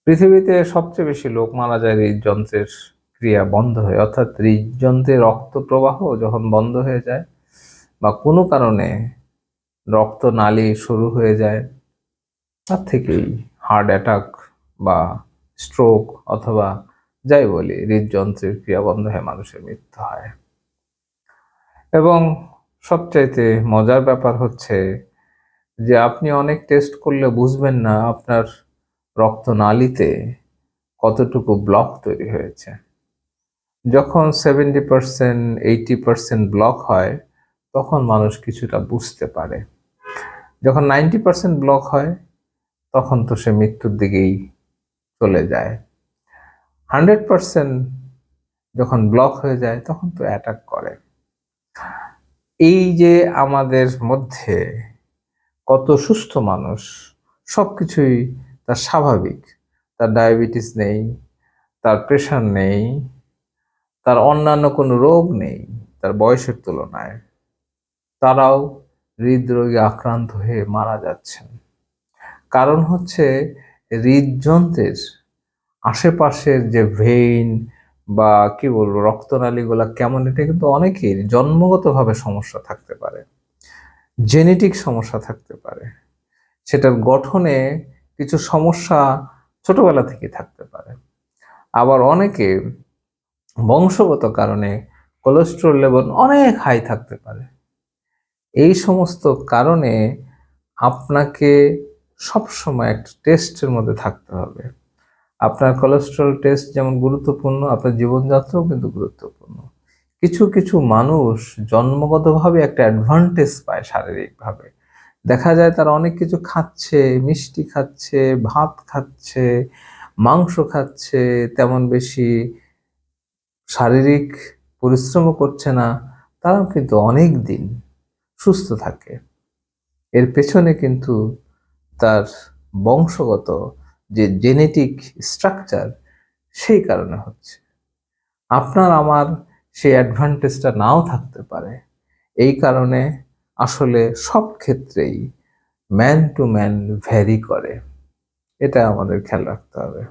পৃথিবীতে সবচেয়ে বেশি লোক মারা যায় হৃদযন্ত্রের ক্রিয়া বন্ধ হয়ে, অর্থাৎ হৃদযন্ত্রে রক্ত প্রবাহ যখন বন্ধ হয়ে যায় বা কোনো কারণে রক্তনালী শুরু হয়ে যায়, তার থেকেই হার্ট অ্যাটাক বা স্ট্রোক অথবা যাই বলি হৃদযন্ত্রের ক্রিয়া বন্ধ হয়ে মানুষের মৃত্যু হয়। এবং সবচাইতে মজার ব্যাপার হচ্ছে যে আপনি অনেক টেস্ট করলে বুঝবেন না আপনার রক্তনালীতে কতটুকু ব্লক তৈরি হয়েছে। যখন 70% 80% ব্লক হয় তখন মানুষ কিছুটা বুঝতে পারে। যখন 90% ব্লক হয় তখন তো সে মৃত্যুর দিকেই চলে যায়। 100% যখন ব্লক হয়ে যায় তখন তো অ্যাটাক করে। এই যে আমাদের মধ্যে কত সুস্থ মানুষ, সবকিছুই তার স্বাভাবিক। তার ডায়াবেটিস নেই, তার প্রেশার নেই, তার অন্যান্য কোনো রোগ নেই তার বয়সের তুলনায়। তারাও হৃদরোগে আক্রান্ত হয়ে মারা যাচ্ছেন। কারণ হচ্ছে হৃদযন্ত্রের আশেপাশের যে ভেইন বা কি বলবো রক্তনালীগুলা কেমন, এটা কিন্তু অনেকের জন্মগতভাবে সমস্যা থাকতে পারে, জেনেটিক সমস্যা থাকতে পারে, সেটার গঠনে কিছু সমস্যা ছোটবেলা থেকে থাকতে পারে। আবার অনেকে বংশগত কারণে কোলেস্টেরল লেভেল অনেক হাই থাকতে পারে। এই সমস্ত কারণে আপনাকে সবসময় একটা টেস্টের মধ্যে থাকতে হবে। আপনার কোলেস্টেরল টেস্ট যেমন গুরুত্বপূর্ণ, আপনার জীবনযাত্রাও কিন্তু গুরুত্বপূর্ণ। কিছু কিছু মানুষ জন্মগতভাবে একটা অ্যাডভান্টেজ পায় শারীরিকভাবে। দেখা যায় তারা অনেক কিছু খাচ্ছে, মিষ্টি খাচ্ছে, ভাত খাচ্ছে, মাংস খাচ্ছে, তেমন বেশি শারীরিক পরিশ্রমও করছে না, তারাও কিন্তু অনেক দিন সুস্থ থাকে। এর পেছনে কিন্তু তার বংশগত যে জেনেটিক স্ট্রাকচার, সেই কারণে হচ্ছে। আপনার আমার সেই অ্যাডভান্টেজটা নাও থাকতে পারে। এই কারণে আসলে সব ক্ষেত্রেই ম্যান টু ম্যান ভ্যারি করে। এটা আমাদের খেয়াল রাখতে হবে।